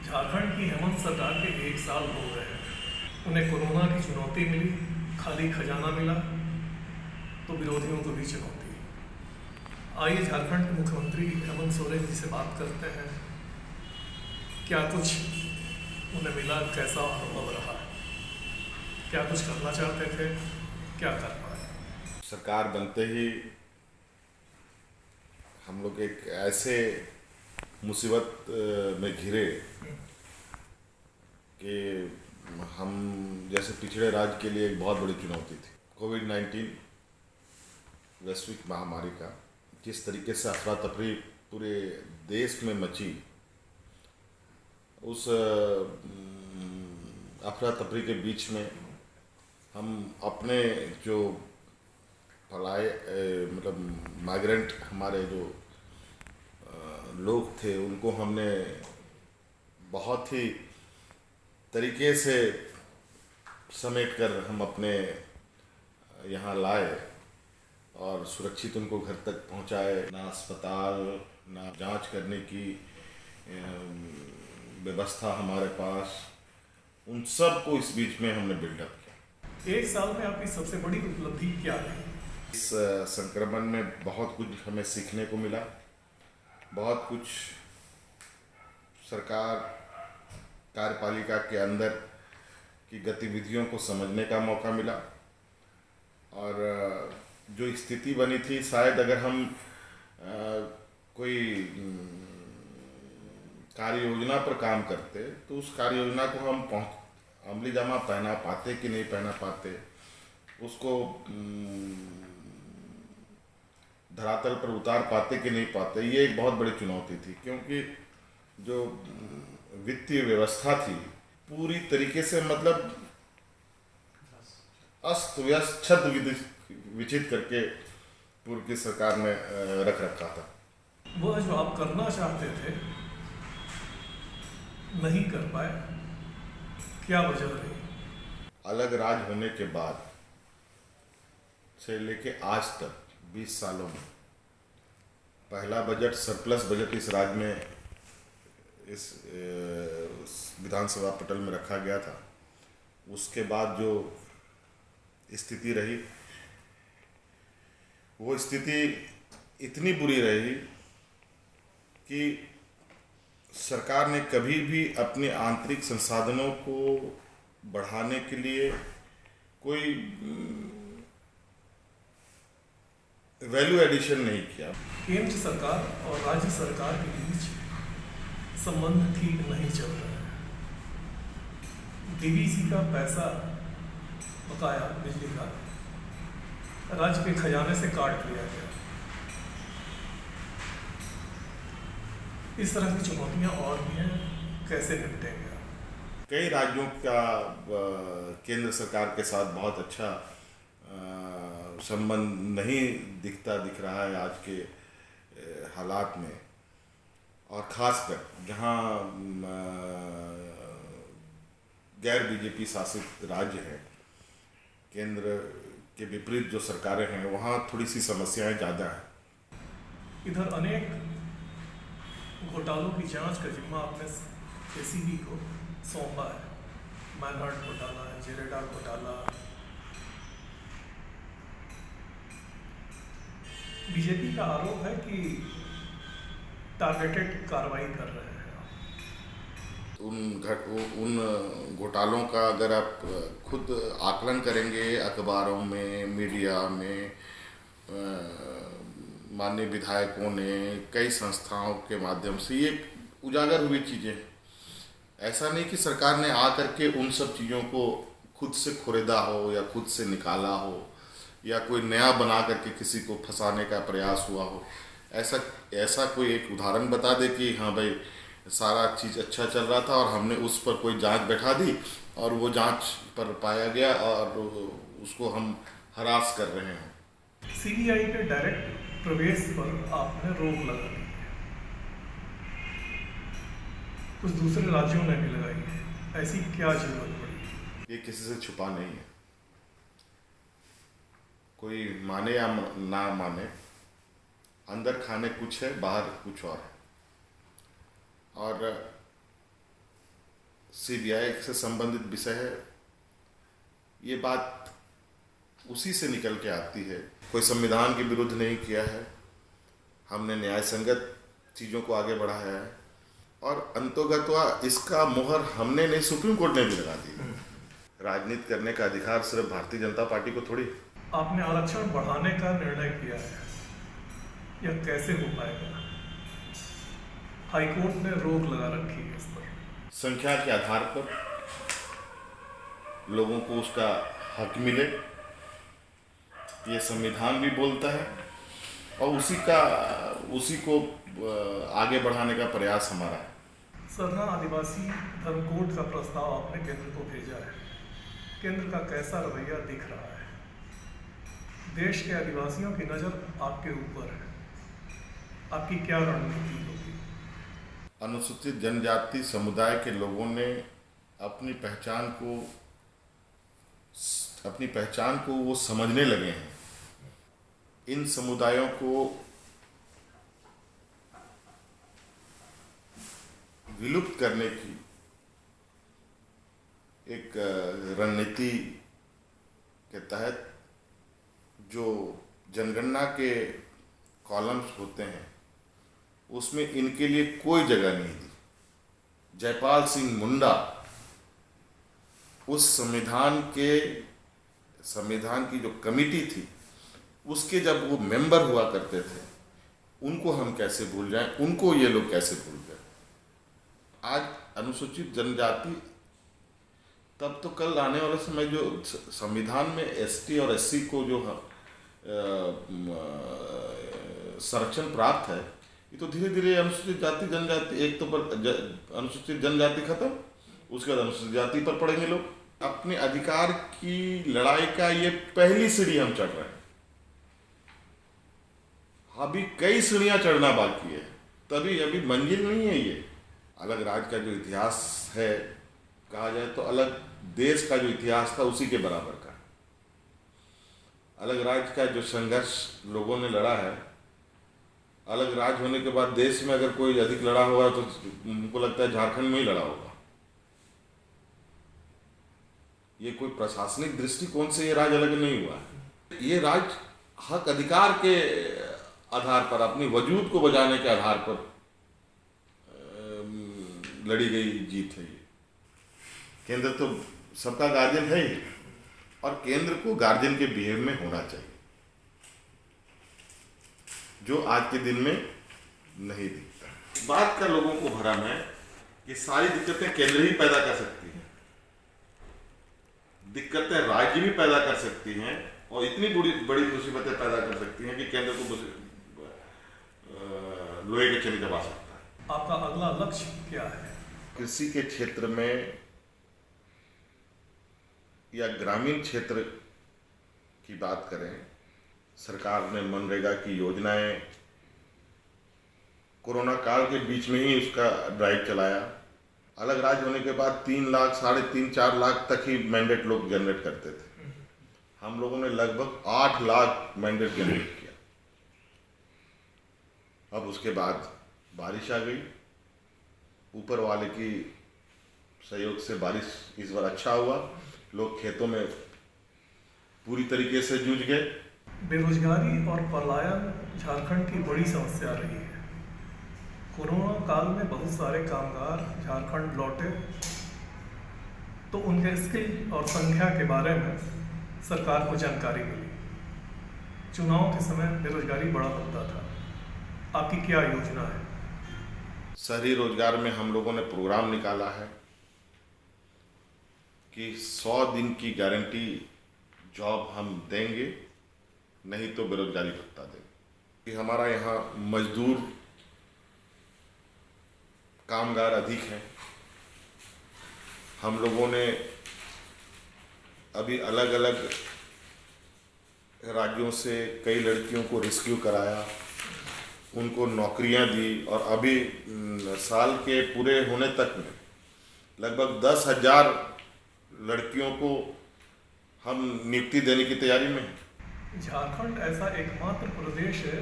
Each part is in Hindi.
झारखंड की हेमंत सरकार के 1 साल हो गए हैं। उन्हें कोरोना की चुनौती मिली, खाली खजाना मिला तो विरोधियों को भी चुनौती। आइए झारखंड के मुख्यमंत्री हेमंत सोरेन जी से बात करते हैं। क्या कुछ उन्हें मिला, कैसा अनुभव रहा, क्या कुछ करना चाहते थे, क्या कर पाए। सरकार बनते ही हम लोग एक ऐसे मुसीबत में घिरे कि हम जैसे पिछड़े राज्य के लिए एक बहुत बड़ी चुनौती थी। कोविड-19 वैश्विक महामारी का जिस तरीके से अफरा तफरी पूरे देश में मची, उस अफरा तफरी के बीच में हम अपने जो मतलब माइग्रेंट हमारे जो लोग थे उनको हमने बहुत ही तरीके से समेट कर हम अपने यहाँ लाए और सुरक्षित उनको घर तक पहुँचाए। ना अस्पताल, ना जांच करने की व्यवस्था हमारे पास, उन सब को इस बीच में हमने बिल्डअप किया। 1 साल में आपकी सबसे बड़ी उपलब्धि क्या रही? इस संक्रमण में बहुत कुछ हमें सीखने को मिला, बहुत कुछ सरकार कार्यपालिका के अंदर की गतिविधियों को समझने का मौका मिला। और जो स्थिति बनी थी, शायद अगर हम कोई कार्य योजना पर काम करते तो उस कार्य योजना को हम अमली जामा पहना पाते कि नहीं पहना पाते, उसको धरातल पर उतार पाते कि नहीं पाते, ये एक बहुत बड़ी चुनौती थी। क्योंकि जो वित्तीय व्यवस्था थी पूरी तरीके से मतलब अस्त व्यस्त छद विचित करके पूर्व की सरकार ने रख रखा था। वह जो आप करना चाहते थे नहीं कर पाए, क्या वजह रही? अलग राज्य होने के बाद से लेके आज तक 20 सालों में पहला बजट सरप्लस बजट इस राज्य में इस विधानसभा पटल में रखा गया था। उसके बाद जो स्थिति रही, वो स्थिति इतनी बुरी रही कि सरकार ने कभी भी अपने आंतरिक संसाधनों को बढ़ाने के लिए कोई वैल्यू एडिशन नहीं किया। केंद्र सरकार और राज्य सरकार के बीच संबंध ठीक नहीं चल रहा है। डीवीसी का पैसा, बकाया बिजली का, राज्य के खजाने से काट लिया गया। इस तरह की चुनौतियां और भी हैं, कैसे निपटेंगे? कई राज्यों का केंद्र सरकार के साथ बहुत अच्छा संबंध नहीं दिख रहा है आज के हालात में। और ख़ासकर जहाँ गैर बीजेपी शासित राज्य हैं, केंद्र के विपरीत जो सरकारें हैं, वहाँ थोड़ी सी समस्याएं ज़्यादा हैं। इधर अनेक घोटालों की जांच का जिम्मा आपने एसीबी को सौंपा है। मैनहर्ट घोटाला, जेरेडा घोटाला। बीजेपी का आरोप है कि टारगेटेड कार्रवाई कर रहे हैं। उन घोटालों का अगर आप खुद आकलन करेंगे अखबारों में, मीडिया में, माननीय विधायकों ने, कई संस्थाओं के माध्यम से ये उजागर हुई चीज़ें। ऐसा नहीं कि सरकार ने आकर के उन सब चीज़ों को खुद से खुरेदा हो या खुद से निकाला हो या कोई नया बना करके किसी को फंसाने का प्रयास हुआ हो। ऐसा कोई एक उदाहरण बता दे कि हाँ भाई सारा चीज़ अच्छा चल रहा था और हमने उस पर कोई जांच बैठा दी और वो जांच पर पाया गया और उसको हम हरास कर रहे हैं। सीबीआई के डायरेक्ट प्रवेश पर आपने रोक लगा दी, कुछ दूसरे राज्यों ने भी लगाई है। ऐसी क्या जरूरत पड़ी? ये किसी से छुपा नहीं है। कोई माने या ना माने, अंदर खाने कुछ है, बाहर कुछ और है। और सीबीआई से संबंधित विषय है, ये बात उसी से निकल के आती है। कोई संविधान के विरुद्ध नहीं किया है, हमने न्याय संगत चीज़ों को आगे बढ़ाया है और अंतोगत्वा इसका मुहर हमने नहीं, सुप्रीम कोर्ट ने भी लगा दी। राजनीति करने का अधिकार सिर्फ भारतीय जनता पार्टी को थोड़ी। आपने आरक्षण बढ़ाने का निर्णय किया है, यह कैसे हो पाएगा? हाईकोर्ट ने रोक लगा रखी है इस पर। संख्या के आधार पर लोगों को उसका हक मिले, ये संविधान भी बोलता है और उसी को आगे बढ़ाने का प्रयास हमारा है। सरना आदिवासी धर्म कोड का प्रस्ताव आपने केंद्र को भेजा है, केंद्र का कैसा रवैया दिख रहा है? देश के आदिवासियों की नज़र आपके ऊपर है, आपकी क्या रणनीति होगी? अनुसूचित जनजाति समुदाय के लोगों ने अपनी पहचान को वो समझने लगे हैं। इन समुदायों को विलुप्त करने की एक रणनीति के तहत जो जनगणना के कॉलम्स होते हैं उसमें इनके लिए कोई जगह नहीं दी। जयपाल सिंह मुंडा उस संविधान की जो कमिटी थी उसके जब वो मेंबर हुआ करते थे, उनको हम कैसे भूल जाएं, उनको ये लोग कैसे भूल गए? आज अनुसूचित जनजाति, तब तो कल आने वाले समय जो संविधान में एसटी और एससी को जो संरक्षण प्राप्त है, ये तो धीरे धीरे अनुसूचित जाति जनजाति, एक तो अनुसूचित जनजाति खत्म, उसके बाद अनुसूचित जाति पर पड़ेंगे लोग। अपने अधिकार की लड़ाई का ये पहली सीढ़ी हम चढ़ रहे हैं, अभी कई सीढ़ियां चढ़ना बाकी है, तभी अभी मंजिल नहीं है। ये अलग राज्य का जो इतिहास है, कहा जाए तो अलग देश का जो इतिहास था उसी के बराबर का। अलग राज्य का जो संघर्ष लोगों ने लड़ा है, अलग राज्य होने के बाद देश में अगर कोई अधिक लड़ा होगा तो उनको लगता है झारखंड में ही लड़ा होगा। ये कोई प्रशासनिक दृष्टिकोण से ये राज्य अलग नहीं हुआ है। ये राज्य हक अधिकार के आधार पर, अपनी वजूद को बजाने के आधार पर लड़ी गई जीत है। ये केंद्र तो सबका गार्जियन है ही, और केंद्र को गार्जियन के बिहेव में होना चाहिए, जो आज के दिन में नहीं दिखता। बात का लोगों को भ्रम है कि सारी दिक्कतें केंद्र ही पैदा कर सकती है, दिक्कतें राज्य भी पैदा कर सकती हैं और इतनी बड़ी मुसीबतें पैदा कर सकती हैं कि केंद्र को लोहे के चने दबा सकता है। आपका अगला लक्ष्य क्या है? कृषि के क्षेत्र में या ग्रामीण क्षेत्र की बात करें, सरकार ने मनरेगा की योजनाएं कोरोना काल के बीच में ही उसका ड्राइव चलाया। अलग राज्य होने के बाद 3 लाख, 3.5, 4 लाख तक ही मैंडेट लोग जनरेट करते थे। हम लोगों ने लगभग 8 लाख मैंडेट जनरेट किया। अब उसके बाद बारिश आ गई, ऊपर वाले की सहयोग से बारिश इस बार अच्छा हुआ, लोग खेतों में पूरी तरीके से जूझ गए। बेरोजगारी और पलायन झारखंड की बड़ी समस्या रही है। कोरोना काल में बहुत सारे कामगार झारखंड लौटे, तो उनके स्किल और संख्या के बारे में सरकार को जानकारी मिली। चुनाव के समय बेरोजगारी बड़ा मुद्दा था, आपकी क्या योजना है? शहरी रोजगार में हम लोगों ने प्रोग्राम निकाला है कि 100 दिन की गारंटी जॉब हम देंगे, नहीं तो बेरोजगारी भत्ता देंगे। हमारा यहाँ मजदूर कामगार अधिक हैं। हम लोगों ने अभी अलग अलग राज्यों से कई लड़कियों को रेस्क्यू कराया, उनको नौकरियां दी और अभी साल के पूरे होने तक में लगभग 10,000 लड़कियों को हम नियुक्ति देने की तैयारी में हैं। झारखंड ऐसा एकमात्र प्रदेश है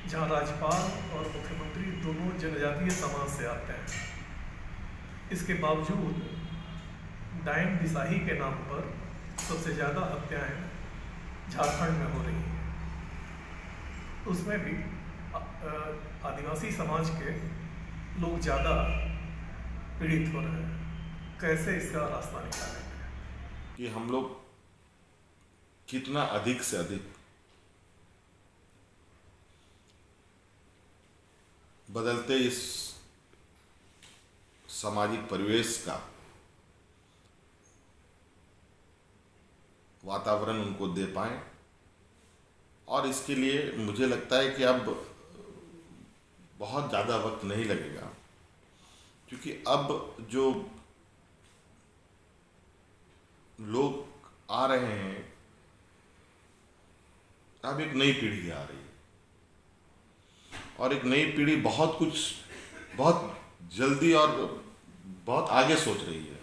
जहां राज्यपाल और मुख्यमंत्री दोनों जनजातीय समाज से आते हैं। इसके बावजूद डायन बिसाही के नाम पर सबसे ज़्यादा हत्याएं झारखंड में हो रही हैं। उसमें भी आदिवासी समाज के लोग ज़्यादा पीड़ित हो रहे हैं। कैसे इसका रास्ता निकालेंगे? कि हम लोग कितना अधिक से अधिक बदलते इस सामाजिक परिवेश का वातावरण उनको दे पाएं, और इसके लिए मुझे लगता है कि अब बहुत ज़्यादा वक्त नहीं लगेगा, क्योंकि अब जो लोग आ रहे हैं, अब एक नई पीढ़ी आ रही है, और एक नई पीढ़ी बहुत जल्दी और बहुत आगे सोच रही है।